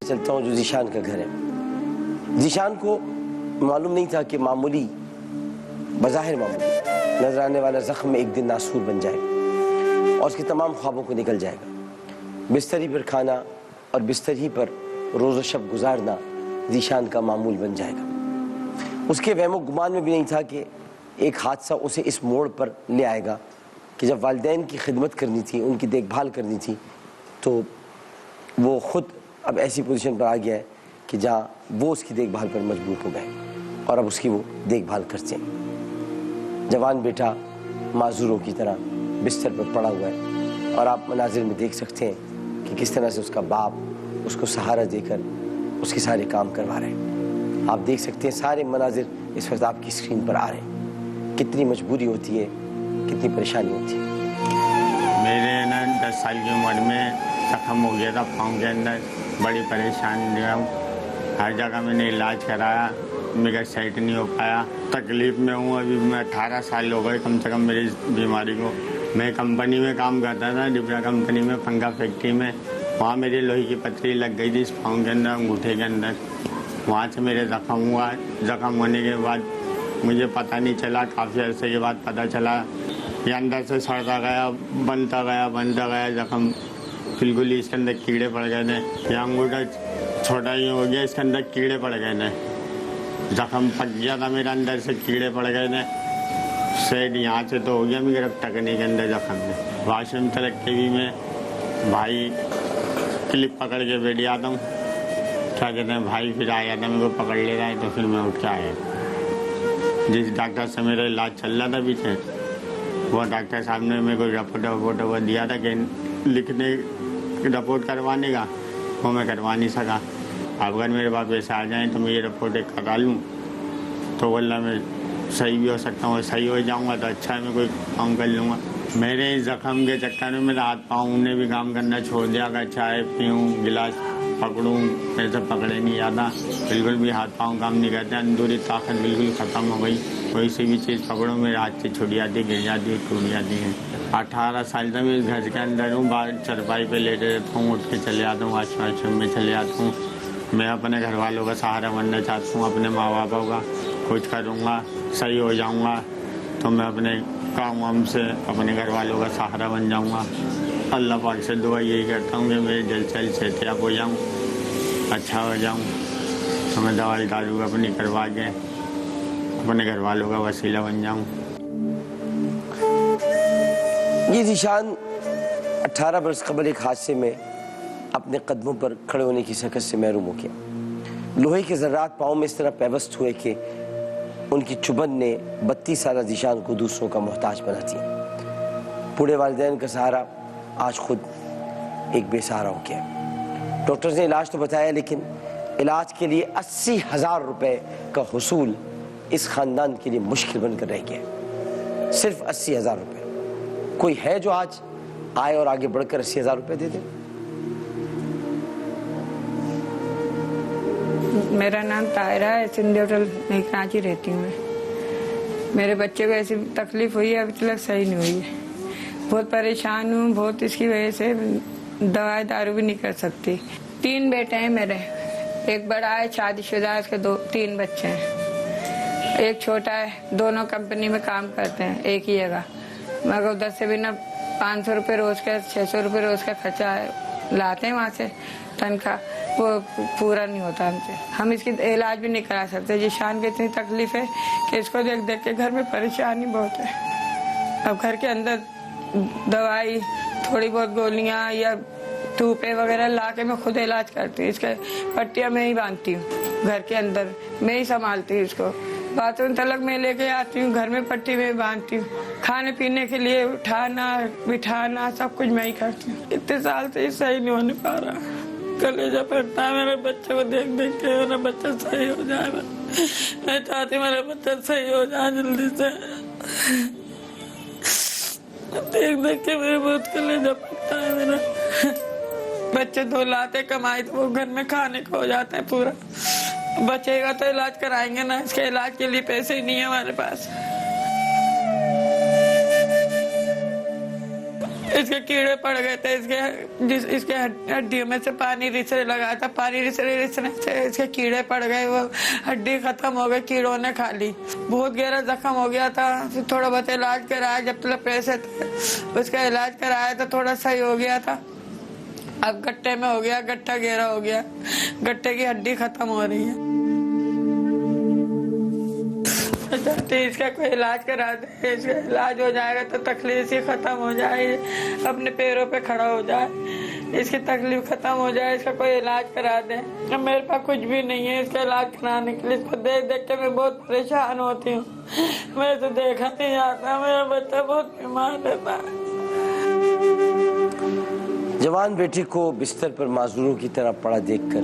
चलता हूँ जो ज़ीशान का घर है। ज़ीशान को मालूम नहीं था कि मामूली, बज़ाहिर मामूली नजर आने वाला ज़ख्म एक दिन नासूर बन जाएगा और उसके तमाम ख्वाबों को निकल जाएगा। बिस्तर ही पर खाना और बिस्तर ही पर रोज़ शब गुजारना ज़ीशान का मामूल बन जाएगा। उसके वहमो गुमान में भी नहीं था कि एक हादसा उसे इस मोड़ पर ले आएगा कि जब वालिदैन की खिदमत करनी थी, उनकी देखभाल करनी थी, तो वो ख़ुद अब ऐसी पोजीशन पर आ गया है कि जहाँ वो उसकी देखभाल पर मजबूर हो गए और अब उसकी वो देखभाल करते हैं। जवान बेटा माजूरों की तरह बिस्तर पर पड़ा हुआ है और आप मनाजिर में देख सकते हैं कि किस तरह से उसका बाप उसको सहारा देकर उसके सारे काम करवा रहे हैं। आप देख सकते हैं सारे मनाजिर इस वक्त आपकी स्क्रीन पर आ रहे हैं। कितनी मजबूरी होती है, कितनी परेशानी होती है। मेरे ना 10 साल की उम्र में जख्म हो गया था पाँव के अंदर, बड़ी परेशानी रहा हूँ। हर जगह मैंने इलाज कराया, मेरा सेट नहीं हो पाया। तकलीफ़ में हूँ अभी। मैं 18 साल हो गए कम से कम मेरी बीमारी को। मैं कंपनी में काम करता था, डिब्रा कंपनी में, पंखा फैक्ट्री में। वहाँ मेरी लोहे की पथरी लग गई थी इस पाँव के अंदर, अंगूठे के अंदर। वहाँ से मेरे ज़ख्म हुआ। ज़ख्म होने के बाद मुझे पता नहीं चला, काफ़ी अरसे के बाद पता चला। ये अंदर से सड़ता गया, बनता गया ज़ख्म। बिल्कुल ही इसके अंदर कीड़े पड़ गए थे। ये अंगूठा छोटा ही हो गया, इसके अंदर कीड़े पड़ गए थे। ज़ख्म पक गया था मेरे अंदर से, कीड़े पड़ गए थे। सेट यहाँ से तो हो गया मेरे टकने के अंदर ज़ख्म में। वाशरूम तलक के भी मैं भाई क्लिप पकड़ के बैठ जाता हूँ, क्या कहते हैं, भाई फिर आ जाता मेरे को पकड़ ले रहा है तो फिर मैं उठ के आया। जिस डॉक्टर से मेरा इलाज चल रहा था पीछे, वो डॉक्टर साहब ने मेरे को रिपोर्ट दिया था कि लिखने रिपोर्ट करवाने का, वो मैं करवा नहीं सका। अब अगर मेरे पास पैसे आ जाएँ तो मैं ये रिपोर्ट करा लूँ तो वल्ला मैं सही भी हो सकता हूँ, सही हो जाऊँगा तो अच्छा है, मैं कोई काम कर लूँगा। मेरे इस ज़ख्म के चक्कर में मेरा हाथ पाँव ने भी काम करना छोड़ दिया। अगर चाय पीऊँ, गिलास पकड़ूँ, ऐसा पकड़े नहीं जाता, बिल्कुल भी हाथ पाँव काम नहीं करते। अंदरूनी ताकत बिल्कुल ख़त्म हो गई। कोई सी भी चीज़ पकड़ूँ मेरे हाथ से छूट जाती, गिर जाती, टूट जाती है। 18 साल तक मैं इस घर के अंदर हूँ। बाहर चरपाई पे लेटे रहता हूँ, उठ के चले जाता हूँ, वाशरूम में चले जाता हूँ। मैं अपने घर वालों का सहारा बनना चाहता हूँ, अपने माँ बापों का। कुछ करूँगा, सही हो जाऊँगा तो मैं अपने काम वाम से अपने घर वालों का सहारा बन जाऊँगा। अल्लाह पाक से दुआ यही करता हूँ कि मेरे जल्द से जल्द सेहतयाब हो जाऊँ, अच्छा हो जाऊँ, तो मैं दवाई दारू अपनी करवा के अपने घर वालों का वसीला बन जाऊँ। ये ज़ीशान 18 बरस कबल एक हादसे में अपने कदमों पर खड़े होने की सकत से महरूम हो गया। लोहे के ज़र्रात पाँव में इस तरह पैवस्त हुए कि उनकी चुभन ने 32 साल ज़ीशान को दूसरों का मोहताज बना दिया। बूढ़े वालिदैन का सहारा आज खुद एक बेसहारा हो गया। डॉक्टर्स ने इलाज तो बताया, लेकिन इलाज के लिए 80,000 रुपये का हुसूल इस ख़ानदान के लिए मुश्किल बनकर रह गया। सिर्फ 80,000 रुपये। कोई है जो आज आए और आगे बढ़कर 80,000 रुपये दे दे? मेरा नाम ताहिरा है, सिंधी होटल में कराची रहती हूँ मैं। मेरे बच्चे को ऐसी तकलीफ हुई है, अभी तक सही नहीं हुई है। बहुत परेशान हूँ, बहुत इसकी वजह से दवाई दारू भी नहीं कर सकती। 3 बेटे हैं मेरे, एक बड़ा है शादीशुदा है, उसके 3 बच्चे हैं। एक छोटा है, दोनों कंपनी में काम करते हैं एक ही जगह, मगर उधर से भी ना 500 रुपये रोज़ का, 600 रुपये रोज़ का खर्चा लाते हैं वहाँ से तनख्वाह, वो पूरा नहीं होता हमसे। हम इसकी इलाज भी नहीं करा सकते। ज़ीशान की इतनी तकलीफ है कि इसको देख देख के घर में परेशानी बहुत है। अब घर के अंदर दवाई, थोड़ी बहुत गोलियां या टूपे वगैरह ला के मैं खुद इलाज करती हूँ। इसके पट्टियाँ मैं ही बांधती हूँ, घर के अंदर मैं ही संभालती हूँ इसको। बाथरूम तलक मैं लेके आती हूँ, घर में पट्टी में बांधती हूँ। खाने पीने के लिए उठाना बिठाना सब कुछ मैं ही करती हूँ। इतने साल से सही नहीं होने पा रहा। कलेजा फटता है मेरे बच्चे को देख देख के। मेरा बच्चा सही हो जाए, मैं चाहती मेरा बच्चा सही हो जाए जल्दी से। देख देख के मेरे बहुत कलेजा फटता है मेरा। बच्चे 2 लाते कमाई तो वो घर में खाने को हो जाते हैं पूरा। बचेगा तो इलाज कराएंगे ना, इसके इलाज के लिए पैसे ही नहीं है हमारे पास। इसके कीड़े पड़ गए थे, इसके हड्डियों में से पानी रिसने लगा था, पानी रिसने से इसके कीड़े पड़ गए, वो हड्डी खत्म हो गई, कीड़ों ने खा ली। बहुत गहरा जख्म हो गया था, फिर थोड़ा बहुत इलाज कराया, जब तक पैसे थे उसका इलाज कराया तो थोड़ा सही हो गया था। अब गट्टे में हो गया, गट्टा गहरा हो गया, गट्टे की हड्डी खत्म हो रही है। चाहते इसका कोई इलाज करा दे, इसका इलाज हो जाएगा तो तकलीफ ही खत्म हो जाए, अपने पैरों पे खड़ा हो जाए, इसकी तकलीफ खत्म हो जाए, इसका कोई इलाज करा दे। अब मेरे पास कुछ भी नहीं है इसका इलाज कराने के लिए, इसको देख देख के मैं बहुत परेशान होती हूँ। मैं तो देखा नहीं आता, मेरा बच्चा बहुत बीमार रहता है। जवान बेटी को बिस्तर पर माजूरों की तरह पड़ा देखकर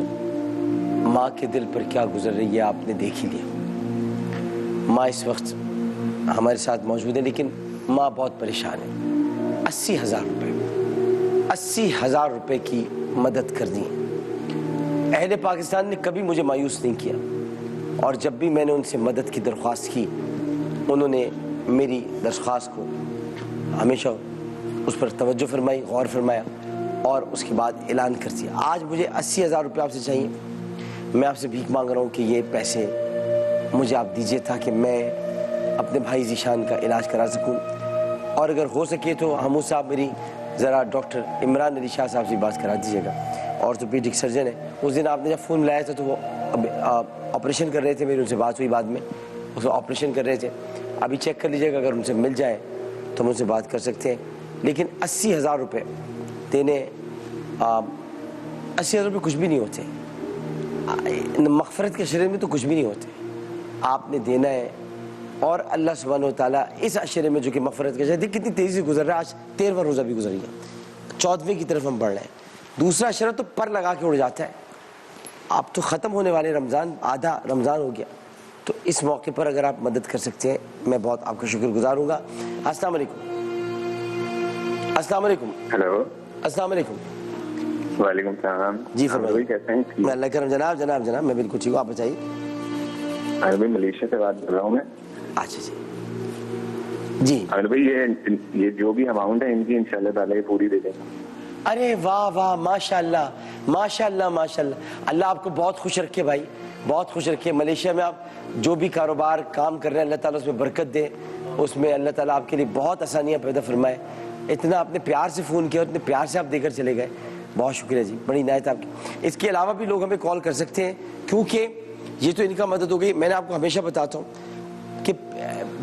माँ के दिल पर क्या गुजर रही है आपने देख ही लिया। माँ इस वक्त हमारे साथ मौजूद है, लेकिन माँ बहुत परेशान है। 80,000 रुपए की मदद कर दी है। अहले पाकिस्तान ने कभी मुझे मायूस नहीं किया, और जब भी मैंने उनसे मदद की दरख्वास्त की उन्होंने मेरी दरख्वास्त को हमेशा उस पर तवज्जो फरमाई, गौर फरमाया, और उसके बाद ऐलान कर दिया। आज मुझे 80,000 रुपये आपसे चाहिए। मैं आपसे भीख मांग रहा हूँ कि ये पैसे मुझे आप दीजिए ताकि मैं अपने भाई ज़ीशान का इलाज करा सकूं, और अगर हो सके तो हमू साहब मेरी ज़रा डॉक्टर इमरान अली शाह साहब से बात करा दीजिएगा, ऑर्थोपेडिक सर्जन है। उस दिन आपने जब फ़ोन मिलाया था तो वो ऑपरेशन कर रहे थे, मेरी उनसे बात हुई बाद में, उसको ऑपरेशन कर रहे थे। अभी चेक कर लीजिएगा, अगर उनसे मिल जाए तो हम उनसे बात कर सकते हैं। लेकिन 80,000 रुपये देने, 80,000 रुपये कुछ भी नहीं होते, मग़फ़िरत के शरीर में तो कुछ भी नहीं होते। आपने देना है, और अल्लाह सुब्हानहू व तआला इस अशरे में जो कि मग़फ़िरत का शहर, कितनी तेज़ी से गुजर रहा है। आज 13वां रोज़ा भी गुजर गया, 14वें की तरफ हम बढ़ रहे हैं। दूसरा अशरा तो पर लगा के उड़ जाता है। आप तो ख़त्म होने वाले रमज़ान, आधा रमज़ान हो गया, तो इस मौके पर अगर आप मदद कर सकते हैं मैं बहुत आपका शुक्रगुज़ार हूँगा। अस्सलाम वालेकुम। अस्सलाम वालेकुम। हेलो। अस्सलाम वालेकुम। वालेकुम सलाम। जी फरमाइए। कैसे हैं? मैं अल्लाह करम। जनाब मैं बिल्कुल ठीक हूँ, आप बताइए। अरे भाई मलेशिया से बात कर रहा हूँ मैं। अच्छा जी। अरे भाई ये जो भी अमाउंट है इनकी इंशाल्लाह ताला ये पूरी दे देंगे। अरे वाह वाह, माशाल्लाह माशाल्लाह माशाल्लाह। अल्लाह आपको बहुत खुश रखे भाई, बहुत खुश रखे। मलेशिया में आप जो भी कारोबार काम कर रहे हैं अल्लाह ताला उसमें बरकत दे, उसमें अल्लाह ताला आपके लिए बहुत आसानियाँ पैदा फरमाए। इतना आपने प्यार से फ़ोन किया, इतने प्यार से आप देकर चले गए, बहुत शुक्रिया जी, बड़ी इनायत आपकी। इसके अलावा भी लोग हमें कॉल कर सकते हैं, क्योंकि ये तो इनका मदद हो गई। मैंने आपको हमेशा बताता हूँ कि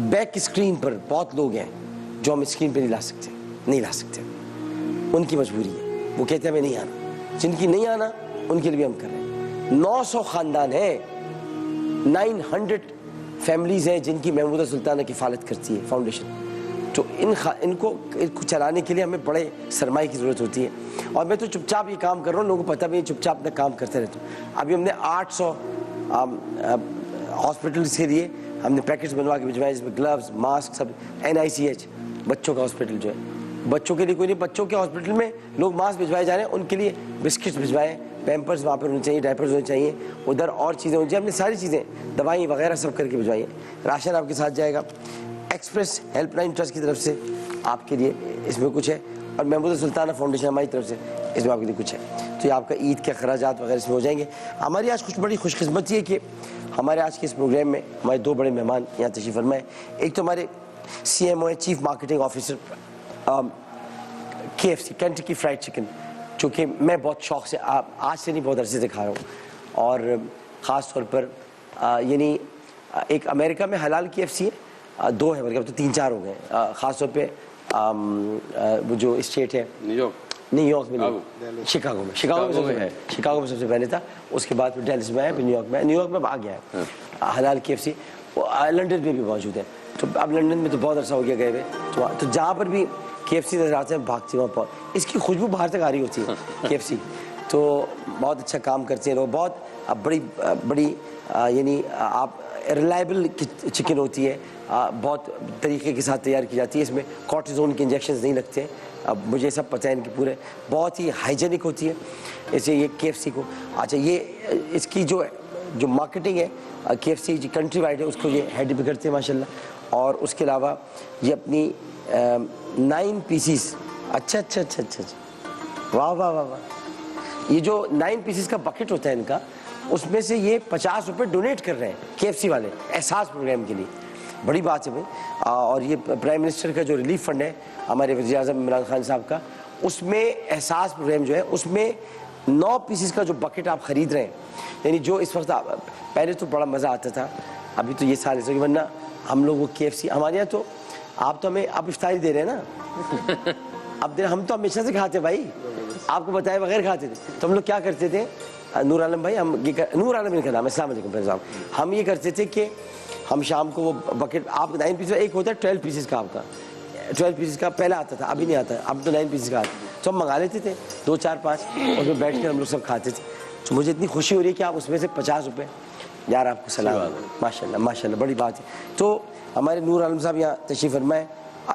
बैक स्क्रीन पर बहुत लोग हैं जो हम स्क्रीन पर नहीं ला सकते, उनकी मजबूरी है, वो कहते हैं हमें नहीं आना। जिनकी नहीं आना उनके लिए भी हम कर रहे हैं। 900 ख़ानदान हैं, 900 फैमिलीज़ हैं जिनकी महमूदा सुल्ताना किफ़ालत करती है फाउंडेशन। तो इनको चलाने के लिए हमें बड़े सरमाए की ज़रूरत होती है, और मैं तो चुपचाप ये काम कर रहा हूँ, लोगों को पता भी नहीं, चुपचाप अपना काम करते रहता हूँ। अभी हमने 800 हॉस्पिटल्स के लिए हमने पैकेट्स बनवा के भिजवाए, जिसमें ग्लव्स, मास्क सब। NICH बच्चों का हॉस्पिटल जो है, बच्चों के लिए कोई नहीं, बच्चों के हॉस्पिटल में लोग मास्क भिजवाए जा रहे हैं, उनके लिए बिस्किट्स भिजवाए, पैम्पर्स वहाँ पर होने चाहिए, डायपर्स होने चाहिए, उधर और चीज़ें होनी चाहिए। हमने सारी चीज़ें, दवाई वगैरह सब करके भिजवाई। राशन आपके साथ जाएगा। एक्सप्रेस हेल्पलाइन ट्रस्ट की तरफ से आपके लिए इसमें कुछ है, और महमूदा सुल्ताना फाउंडेशन हमारी तरफ से इसमें आपके लिए कुछ है। तो ये आपका ईद के अखराजात वगैरह इसमें हो जाएंगे। हमारी आज कुछ बड़ी खुशकिस्मती है कि हमारे आज के इस प्रोग्राम में हमारे 2 बड़े मेहमान यहाँ तशरीफ़ फरमाए। एक तो हमारे CMO है, chief marketing officer KFC, Kentucky fried chicken, जो कि मैं बहुत शौक़ से आज से नहीं बहुत अरसे से खा रहा हूँ, और ख़ास तौर पर यानी एक अमेरिका में हलाल KFC है, 2 है, मतलब तो 3-4 हो गए। ख़ास तौर पे वो जो स्टेट है न्यूयॉर्क में नहीं, शिकागो में सबसे पहले था, उसके बाद फिर डेलिस में है, फिर न्यूयॉर्क में आ गया है हलाल KFC। लंदन में भी मौजूद है, तो अब लंदन में तो बहुत अरसा हो गया गए हुए, तो जहाँ पर भी KFC नजर आते हैं भागती वहाँ पर, इसकी खुशबू बाहर तक आ रही होती है KFC। तो बहुत अच्छा काम करते हैं लोग, बहुत बड़ी यानी आप रिलायबल चिकन होती है, बहुत तरीके के साथ तैयार की जाती है, इसमें कॉर्टिज़ोन के इंजेक्शंस नहीं लगते। अब मुझे सब पता है इनके पूरे, बहुत ही हाइजेनिक होती है ऐसे ये KFC को। अच्छा, ये इसकी जो मार्केटिंग है KFC जो कंट्री वाइड है उसको ये हेड भी करते हैं माशाल्लाह। और उसके अलावा ये अपनी 9 पीसीस अच्छा अच्छा अच्छा अच्छा अच्छा, वाह वाह वाह वाह। ये जो 9 पीसेस का बकेट होता है इनका, उसमें से ये 50 रुपए डोनेट कर रहे हैं KFC वाले एहसास प्रोग्राम के लिए, बड़ी बात है भाई। और ये प्राइम मिनिस्टर का जो रिलीफ फंड है हमारे वज़ीर आज़म इमरान खान साहब का, उसमें एहसास प्रोग्राम जो है उसमें 9 पीसेस का जो बकेट आप ख़रीद रहे हैं, यानी जो इस वक्त पहले तो बड़ा मज़ा आता था, अभी तो ये साल ऐसा, वरना हम लोग वो KFC हमारे यहाँ तो आप तो हमें आप इफ्तारी दे रहे हैं ना, अब दे हम तो हमेशा से खाते भाई, आपको बताए बगैर खाते थे। तो हम लोग क्या करते थे, नूर आलम भाई, हम ये नूर आलम इनका नाम है, अस्सलाम वालेकुम फिर साहब, हम ये करते थे कि हम शाम को वो बकेट, आप 9 पीस एक होता है 12 पीसेस का, आपका 12 पीसेस का पहले आता था, अभी नहीं आता, अब तो 9 पीसेस का आता, तो हम मंगा लेते थे 2 4 5 और फिर बैठ कर हम लोग सब खाते थे। तो मुझे इतनी खुशी हो रही है कि आप उसमें से 50 रुपये, यार आपको सलाम, माशाल्लाह माशाल्लाह, बड़ी बात है। तो हमारे नूर आलम साहब यहाँ तशरीफ़ फरमाए,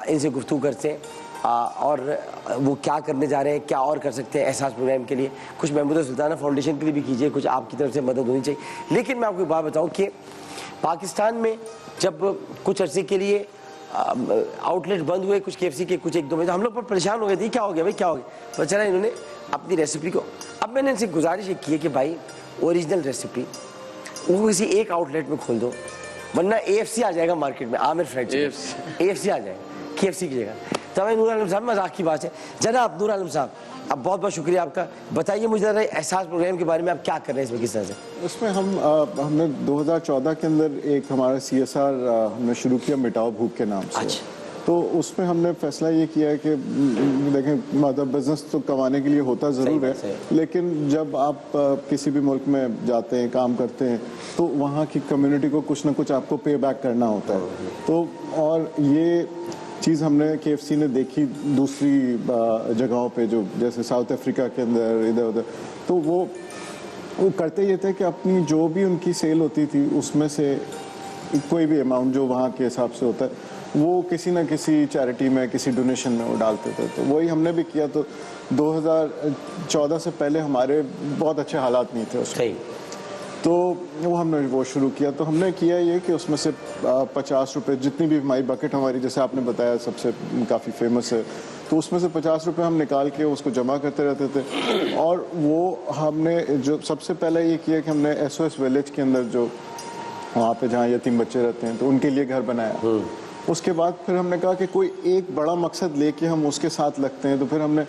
इनसे गुफ्तगू करते हैं और वो क्या करने जा रहे हैं, क्या और कर सकते हैं एहसास प्रोग्राम के लिए, कुछ महमूदा सुल्ताना फाउंडेशन के लिए भी कीजिए, कुछ आपकी तरफ से मदद होनी चाहिए। लेकिन मैं आपको एक बात बताऊँ कि पाकिस्तान में जब कुछ अरसे के लिए आउटलेट बंद हुए कुछ KFC के, कुछ 1-2 महीने, हम लोग पर परेशान हो गए थे, क्या हो गया भाई, क्या हो गया, तो चला इन्होंने अपनी रेसिपी को, अब मैंने इनसे गुजारिश की है कि भाई ओरिजिनल रेसिपी वो किसी एक आउटलेट में खोल दो, वरना AFC आ जाएगा मार्केट में, आमिर फ्राइड चिकन AFC आ जाएगा KFC की जगह। तो भाई नूर आलम साहब, मजाक की बात है, जनाब नूर आलम साहब, अब बहुत बहुत शुक्रिया आपका, बताइए मुझे ज़रा एहसास प्रोग्राम के बारे में, आप क्या कर रहे हैं इसमें, किस तरह से? उसमें हमने 2014 के अंदर एक हमारा CSR हमने शुरू किया मिटाओ भूख के नाम से। अच्छा। तो उसमें हमने फैसला ये किया है कि देखें, मतलब बिजनेस तो कमाने के लिए होता ज़रूर है, लेकिन जब आप किसी भी मुल्क में जाते हैं, काम करते हैं, तो वहाँ की कम्युनिटी को कुछ ना कुछ आपको पे बैक करना होता है। तो और ये चीज़ हमने KFC ने देखी दूसरी जगहों पे, जो जैसे साउथ अफ्रीका के अंदर इधर उधर, तो वो करते ये थे कि अपनी जो भी उनकी सेल होती थी उसमें से कोई भी अमाउंट जो वहाँ के हिसाब से होता है वो किसी ना किसी चैरिटी में, किसी डोनेशन में वो डालते थे। तो वही हमने भी किया। तो 2014 से पहले हमारे बहुत अच्छे हालात नहीं थे उसमें, तो वो हमने वो शुरू किया। तो हमने किया ये कि उसमें से 50 रुपये, जितनी भी हमारी बकेट हमारी, जैसे आपने बताया सबसे काफ़ी फेमस है, तो उसमें से 50 रुपये हम निकाल के उसको जमा करते रहते थे। और वो हमने जो सबसे पहले ये किया कि हमने SOS विलेज के अंदर, जो वहाँ पे जहाँ यतीम बच्चे रहते हैं, तो उनके लिए घर बनाया। उसके बाद फिर हमने कहा कि कोई एक बड़ा मकसद लेके हम उसके साथ लगते हैं। तो फिर हमने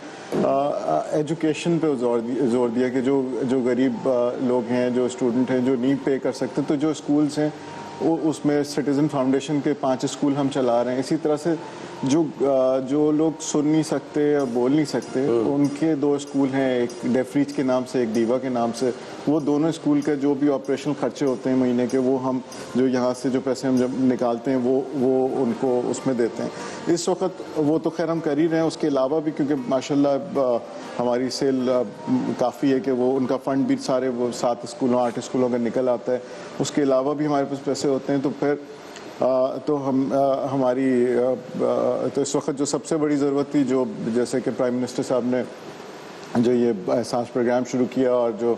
एजुकेशन पे जोर दिया कि जो गरीब लोग हैं, जो स्टूडेंट हैं, जो नहीं पे कर सकते, तो जो स्कूल्स हैं वो उसमें सिटीज़न फाउंडेशन के 5 स्कूल हम चला रहे हैं। इसी तरह से जो लोग सुन नहीं सकते या बोल नहीं सकते, उनके 2 स्कूल हैं, एक डेफरीज के नाम से, एक दीवा के नाम से। वो दोनों स्कूल के जो भी ऑपरेशनल खर्चे होते हैं महीने के, वो हम जो यहाँ से जो पैसे हम जब निकालते हैं वो उनको उसमें देते हैं। इस वक्त वो तो खैर हम कर ही रहे हैं, उसके अलावा भी क्योंकि माशाल्लाह हमारी सेल काफ़ी है कि वो उनका फ़ंड भी सारे वो 7 स्कूलों 8 स्कूलों का निकल आता है। उसके अलावा भी हमारे पास पैसे होते हैं। तो फिर तो हमारी तो इस वक्त जो सबसे बड़ी ज़रूरत थी, जो जैसे कि प्राइम मिनिस्टर साहब ने जो ये एहसास प्रोग्राम शुरू किया और जो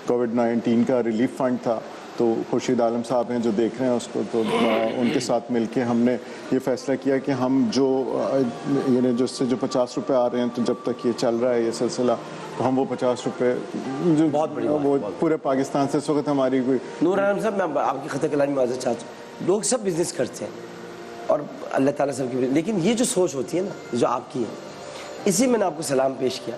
कोविड-19 का रिलीफ फंड था, तो खुर्शीद आलम साहब हैं जो देख रहे हैं उसको, तो उनके साथ मिलके हमने ये फैसला किया कि हम जो यानी जो 50 रुपये आ रहे हैं, तो जब तक ये चल रहा है ये सिलसिला, तो हम वो 50 रुपये जो वो पूरे पाकिस्तान से इस वक्त हमारी कोई। नूर आलम साहब, मैं आपकी खत कलामी माजरत चाहता हूँ, लोग सब बिजनेस करते हैं और अल्लाह ताला सब की, लेकिन ये जो सोच होती है ना, जो आपकी है, इसी मैंने आपको सलाम पेश किया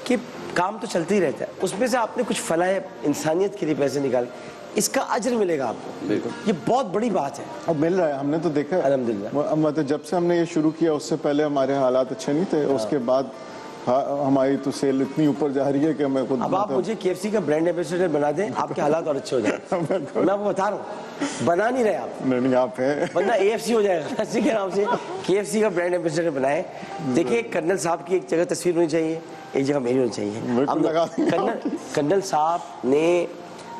कि काम तो चलते ही रहता है, उसमें से आपने कुछ फलाह इंसानियत के लिए पैसे निकाले, इसका अजर मिलेगा आपको। ये बहुत बड़ी बात है। अब मिल रहा है, हमने तो देखा अल्हम्दुलिल्लाह। मतलब जब से हमने ये शुरू किया उससे पहले हमारे हालात अच्छे नहीं थे, उसके बाद हमारी तो सेल इतनी ऊपर जा रही है कि मैं खुद। अब आप मुझे KFC का ब्रांड एम्बेसडर बना दें, आपके हालात और अच्छे हो जाएंगे। मैं आपको बता रहा हूँ, बना नहीं रहे आप। नहीं, आप हैं, वरना AFC हो जाएगा। इसी के नाम से KFC का ब्रांड एम्बेसडर बनाए। देखिए, कर्नल साहब की एक जगह तस्वीर होनी चाहिए, एक जगह मेरी होनी चाहिए। कर्नल साहब ने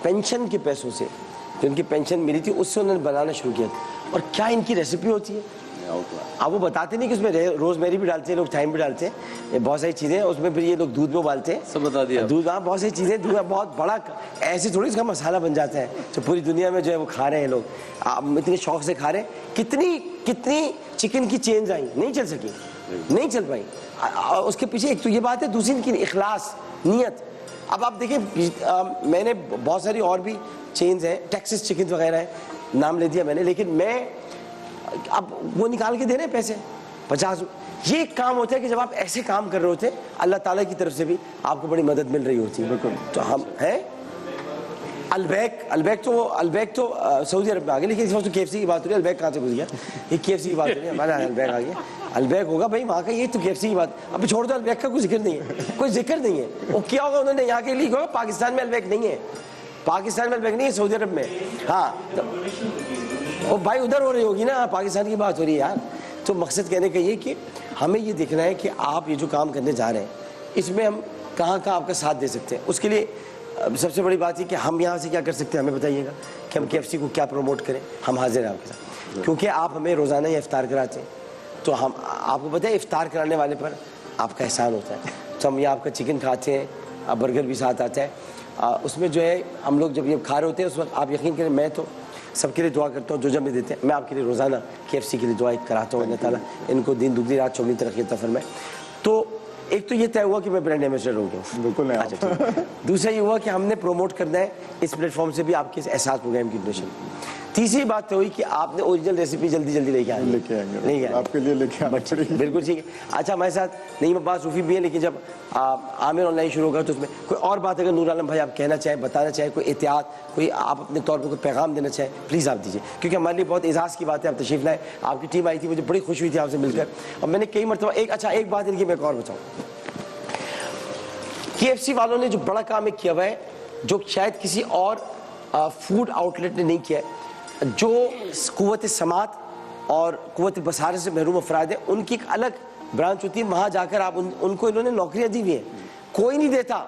पेंशन के पैसों से, जो उनकी पेंशन मिली थी, उससे उन्होंने बनाना शुरू किया। और क्या इनकी रेसिपी होती है, अब वो बताते नहीं कि उसमें रोजमेरी भी डालते हैं लोग, थाइम भी डालते हैं, बहुत सारी चीज़ें, उसमें फिर ये लोग दूध में उबालते हैं, सब बता दिया। दूध, हाँ बहुत सारी चीज़ें, दूध बहुत बड़ा, ऐसे थोड़ी इसका मसाला बन जाता है जो पूरी दुनिया में जो है वो खा रहे हैं लोग, इतने शौक से खा रहे हैं। कितनी चिकन की चेन्स आई, नहीं चल सकी, نہیں چل پائیں. اس کے پیچھے ایک تو یہ بات ہے, دوسری ان کی اخلاص, نیت. اب آپ دیکھیں میں نے بہت ساری اور بھی چینز ہیں, ٹیکسس چکن وغیرہ ہیں, نام لے دیا میں نے, لیکن میں اب وہ نکال کے دے رہے ہیں پیسے 50. یہ ایک کام ہوتا ہے کہ جب آپ ایسے کام کر رہے ہوتے ہیں اللہ تعالیٰ کی طرف سے بھی آپ کو بڑی مدد مل رہی ہوتی ہے. تو ہم ہیں البیک تو سعودی عرب میں آ گیا, لیکن اس وقت تو KFC کی بات ہو رہی ہے. البیک کہاں سے گھس گیا, یہ KFC کی بات ہو رہی ہے, ہمارا البیک آ گیا. البیک ہوگا بھائی وہاں کا, یہ تو KFC کی بات. اب چھوڑ دو, البیک کا کوئی ذکر نہیں ہے, کوئی ذکر نہیں ہے. وہ کیا ہوگا انہوں نے یہاں کے لیے, پاکستان میں البیک نہیں ہے, پاکستان میں البیک نہیں ہے, سعودی عرب میں. ہاں وہ بھائی ادھر ہو رہی ہوگی نا, پاکستان کی بات ہو رہی ہے یار. تو مقصد کہنے کا یہ کہ ہمیں یہ دیکھنا ہے کہ آپ یہ جو کام کرنے جا رہے ہیں اس میں ہم کہاں آپ کا ساتھ دے سکتے ہیں. اس کے لیے سب سے بڑی بات یہ کہ ہم یہاں سے کیا کر سکتے ہیں, ہمیں بتائیے گا کہ ہم KFC کو کیا پروموٹ کریں. ہم حاضر ہیں آپ کے ساتھ, کیونکہ آپ ہمیں روزانہ یہ افطار کراتے ہیں. تو ہم آپ کو پتہ ہے افطار کرانے والے پر آپ کا احسان ہوتا ہے. تو ہم یہ آپ کا چکن کھاتے ہیں, برگر بھی ساتھ آتا ہے. اس میں جو ہے ہم لوگ جب یہ کھا رہے ہوتے ہیں اس وقت آپ یقین کریں, میں تو سب کے لیے دعا کرتا ہوں جو جب میں دیتے ہیں, میں آپ کے لیے روزانہ KFC کے لیے دعا کراتا ہوں, اللہ تعالیٰ ان کو دن دگنی رات چوگنی ترقی عطا فرمائے. تو ایک تو یہ طے ہوا کہ میں برانڈ ایمبیسڈر ہو گیا. بالکل. دوسرا یہ ہوا کہ ہم نے پروموٹ کرنا ہے اس پلیٹ فارم سے بھی آپ کے احساس پروگرام کی ڈونیشن. تیسری بات تو ہوئی کہ آپ نے اوریجنل ریسیپی جلدی لے کے آئیں گے, آپ کے لیے لے کے آنا پڑے گی. بالکل ٹھیک ہے. اچھا ہمارے ساتھ نعیم عباس صوفی بھی ہیں, لیکن جب عامر آن لائن شروع ہوگا تو اس میں کوئی اور بات اگر نور عالم بھائی آپ کہنا چاہیں, بتانا چاہیں, کوئی احتیاط, کوئی آپ اپنے طور پر کوئی پیغام دینا چاہیں, پلیز آپ دیجیے, کیونکہ ہمارے لیے بہت اعزاز کی بات ہے آپ تشریف لائے. آپ کی ٹیم آئی تھی, مجھے بڑی خوشی ہوئی تھی آپ سے مل کر, اور میں نے کئی مرتبہ ایک بات ان کی میں ایک اور بتاؤں. KFC والوں نے جو بڑا کام ایک کیا ہوا ہے جو شاید کسی اور فوڈ آؤٹ لیٹ نے نہیں کیا ہے, جو قوت سماعت اور قوت بصارت سے محروم افراد ہیں ان کی ایک الگ برانچ ہوتی ہے, وہاں جا کر آپ ان کو انہوں نے نوکریاں دی ہوئی ہیں. کوئی نہیں دیتا,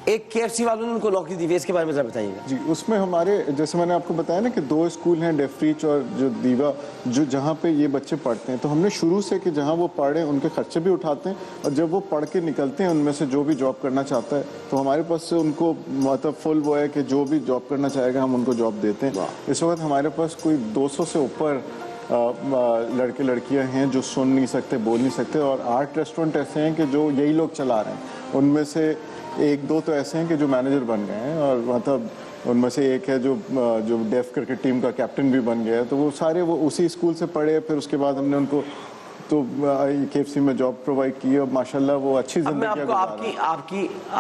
ایک KFC والوں نے ان کو نوکری دی ہوئی ہے. اس کے بارے میں ذرا بتائیے گا. جی اس میں ہمارے جیسے میں نے آپ کو بتایا نا کہ 2 اسکول ہیں, ڈیف ریچ اور جو دیوا, جو جہاں پہ یہ بچے پڑھتے ہیں. تو ہم نے شروع سے کہ جہاں وہ پڑھیں ان کے خرچے بھی اٹھاتے ہیں, اور جب وہ پڑھ کے نکلتے ہیں ان میں سے جو بھی جاب کرنا چاہتا ہے تو ہمارے پاس سے ان کو مطلب فل وہ ہے کہ جو بھی جاب کرنا چاہے گا ہم ان کو جاب دیتے ہیں. اس وقت ہمارے پاس کوئی 200 سے اوپر لڑکے لڑکیاں ہیں جو سن نہیں سکتے, بول نہیں سکتے, اور 8 ریسٹورنٹ ایسے ہیں کہ جو یہی لوگ چلا رہے ہیں. ان میں سے 1-2 تو ایسے ہیں کہ جو مینیجر بن گئے ہیں, اور مطلب ان میں سے ایک ہے جو ڈیف کرکٹ ٹیم کا کیپٹن بھی بن گیا ہے. تو وہ سارے وہ اسی اسکول سے پڑھے, پھر اس کے بعد ہم نے ان کو تو KFC میں جاب پرووائڈ کی, اور ماشاءاللہ وہ اچھی زندگی. اب میں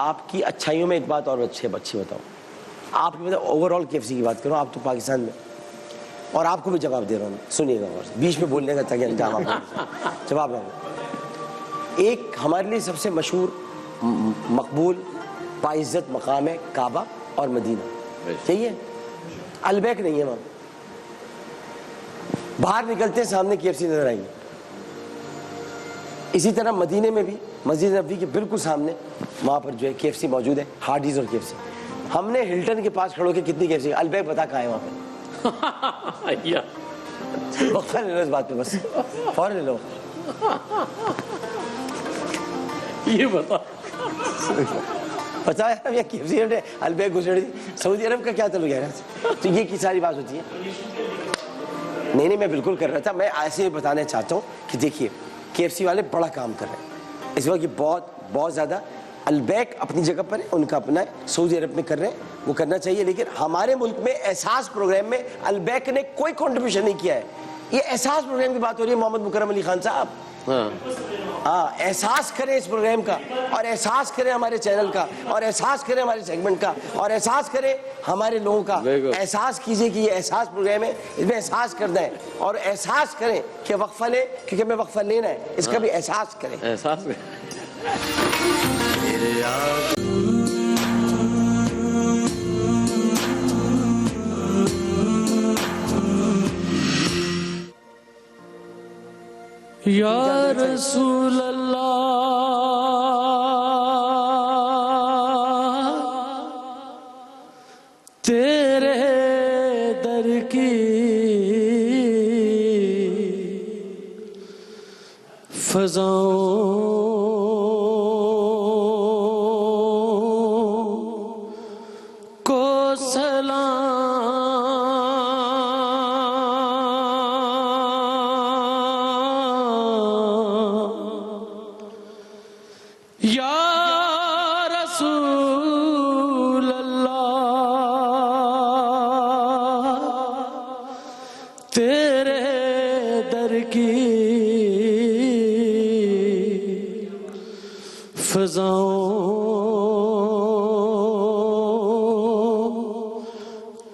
آپ کی اچھائیوں میں ایک بات اور اچھی بتاؤں. آپ کی مطلب اوور آل KFC کی بات کروں, آپ تو پاکستان میں, اور آپ کو بھی جواب دے رہا ہوں, سنیے گا اور بیچ میں بولنے کا تاکہ انجام آپ جواب رہا ہوں. ایک ہمارے لیے سب سے مشہور مقبول باعزت مقام ہے کعبہ اور مدینہ, یہی ہے, البیک نہیں ہے. وہاں باہر نکلتے ہیں سامنے KFC نظر آئیں گے. اسی طرح مدینے میں بھی مسجد نبوی کے بالکل سامنے وہاں پر جو ہے KFC موجود ہے, ہارڈیز اور KFC. ہم نے ہلٹن کے پاس کھڑو کے کتنی KFC, البیک بتا کہاں ہے وہاں پہ, وقفہ لے لو اس بات پہ, بس فوراً لے لو. یہ بتا پتا ہے KFC نے البیک گزری, سعودی عرب کا کیا تعلق ہے. تو یہ کی ساری بات ہوتی ہے. نہیں میں بالکل کر رہا تھا, میں ایسے بتانا چاہتا ہوں کہ دیکھیے KFC والے بڑا کام کر رہے ہیں اس وقت, یہ بہت زیادہ. البیک اپنی جگہ پر ہے, ان کا اپنا ہے, سعودی عرب میں کر رہے ہیں, وہ کرنا چاہیے. لیکن ہمارے ملک میں احساس پروگرام میں البیک نے کوئی کنٹریبیوشن نہیں کیا ہے. یہ احساس پروگرام کی بات ہو رہی ہے محمد مکرم علی خان صاحب. ہاں احساس کریں اس پروگرام کا, اور احساس کریں ہمارے چینل کا, اور احساس کریں ہمارے سیگمنٹ کا, اور احساس کریں ہمارے لوگوں کا. احساس کیجئے کہ یہ احساس پروگرام ہے, اس میں احساس کرنا ہے, اور احساس کریں کہ وقفہ لیں کیونکہ ہمیں وقفہ لینا ہے, اس کا بھی احساس کریں. احساس یا رسول اللہ تیرے در کی فضاؤں کو سلام. یا رسول اللہ تیرے در کی فضاؤں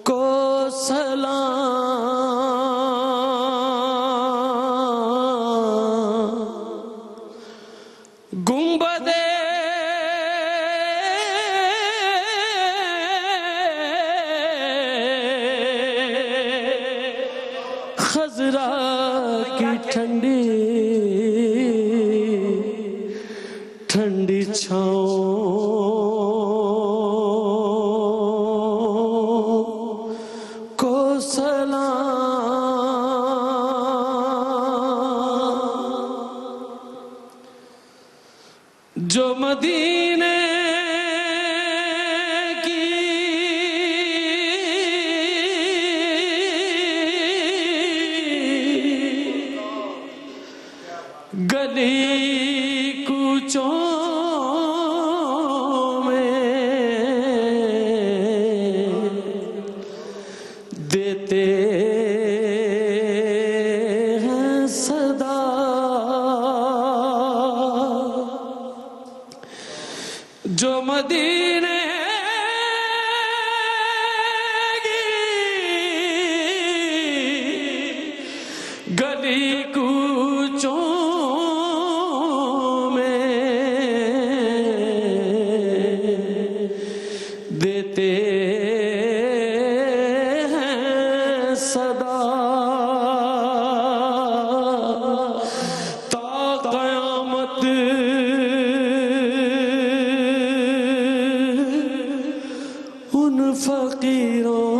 کو سلام گنبد خضرا کی ٹھنڈی ٹھنڈی چھاؤں کو سلام جو مدینے کی گلی کوچوں میں دیتے ہیں صدا جو مدینے کی گلی کوچوں دیتے ہیں صدا تا قیامت ان فقیروں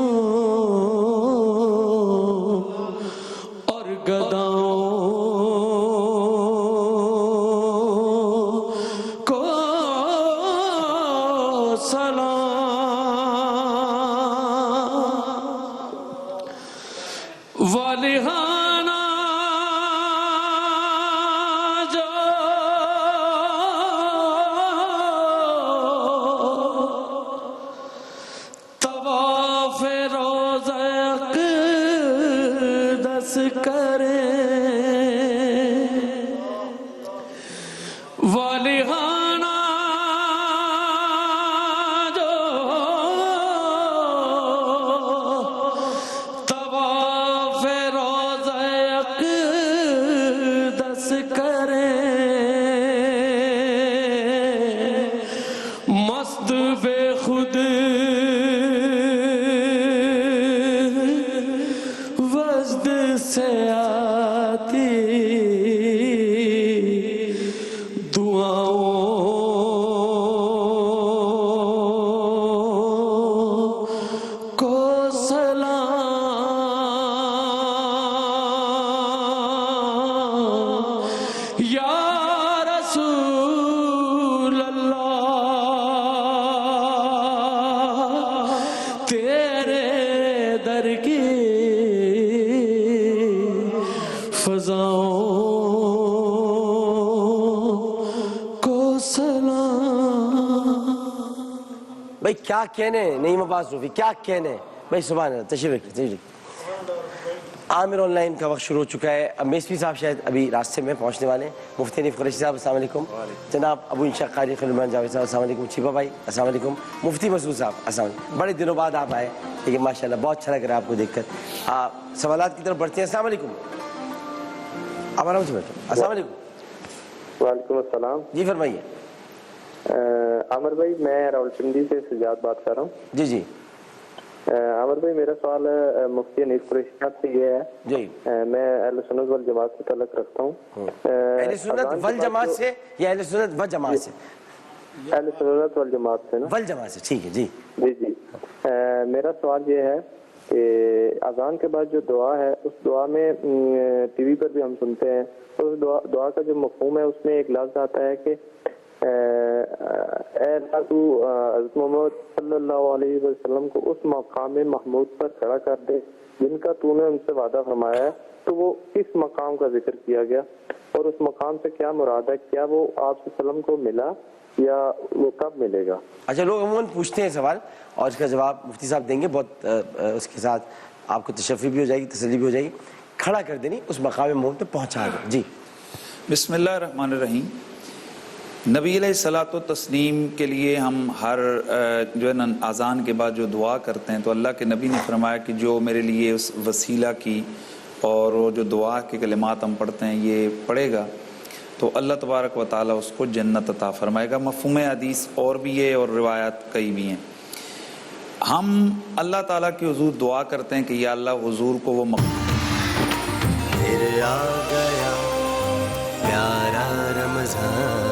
اور گداؤں کو سلام والہانہ جو طواف روضہ اقدس کریں والہانہ مست بے خود وجد سے آتی دعاؤں کو سلام یا رسول اللہ تیرے در کی فضاؤں کو سلام. بھائی کیا کہنے نعیم عباس روفی کیا کہنے بھائی سبحان اللہ تشریف رکھیں. عامر آن لائن کا وقت شروع ہو چکا ہے. اب میسوی صاحب شاید ابھی راستے میں پہنچنے والے ہیں. مفتی حنیف قریشی صاحب السلام علیکم. جناب ابو انشاء قاری خلیلمان جاوید صاحب السلام علیکم. چھپا بھائی السلام علیکم. مفتی مسعود صاحب السلام علیکم. بڑے دنوں بعد آپ آئے لیکن ماشاءاللہ بہت اچھا لگ رہا ہے آپ کو دیکھ کر. سوالات کی طرف بڑھتے ہیں. السلام علیکم. آپ آرام سے بیٹھو. السلام علیکم. وعلیکم السلام. جی فرمائیے. عامر بھائی میں راولپنڈی سے سجاد بات کر رہا ہوں. جی جی عامر بھائی میرا سوال مفتی حنیف قریشی صاحب سے یہ ہے جی میں اہل سنت والجماعت سے تعلق رکھتا ہوں. اہل سنت والجماعت سے یا اہل سنت و جماعت سے؟ اہل سنت والجماعت سے نا. والجماعت سے ٹھیک ہے. جی جی میرا سوال یہ ہے کہ اذان کے بعد جو دعا ہے اس دعا میں ٹی وی پر بھی ہم سنتے ہیں تو اس دعا کا جو مفہوم ہے اس میں ایک لفظ آتا ہے کہ اے اللہ تو حضرت محمد صلی اللہ علیہ وسلم کو اس مقام محمود پر کھڑا کر دے جن کا تو نے ان سے وعدہ فرمایا ہے. تو وہ کس مقام کا ذکر کیا گیا؟ اور اس مقام سے کیا مراد ہے؟ کیا وہ آپ صلی اللہ علیہ وسلم کو ملا یا وہ کب ملے گا؟ اچھا، لوگ عموماً پوچھتے ہیں سوال اور اس کا جواب مفتی صاحب دیں گے. بہت اس کے ساتھ آپ کو تشفی بھی ہو جائے گی، تسلی بھی ہو جائے گی. کھڑا کر دینی اس مقام محمود پہ پہنچا دیں. جی بسم اللہ الرحمن الرحیم. نبی علیہ الصلاۃ والتسلیم کے لیے ہم ہر جو ہے نا اذان کے بعد جو دعا کرتے ہیں تو اللہ کے نبی نے فرمایا کہ جو میرے لیے اس وسیلہ کی اور وہ جو دعا کے کلمات ہم پڑھتے ہیں یہ پڑھے گا تو اللہ تبارک و تعالیٰ اس کو جنت عطا فرمائے گا. مفہوم حدیث اور بھی ہے اور روایات کئی بھی ہیں. ہم اللہ تعالیٰ کے حضور دعا کرتے ہیں کہ یا اللہ حضور کو وہ پھر آ گیا پیارا رمضان.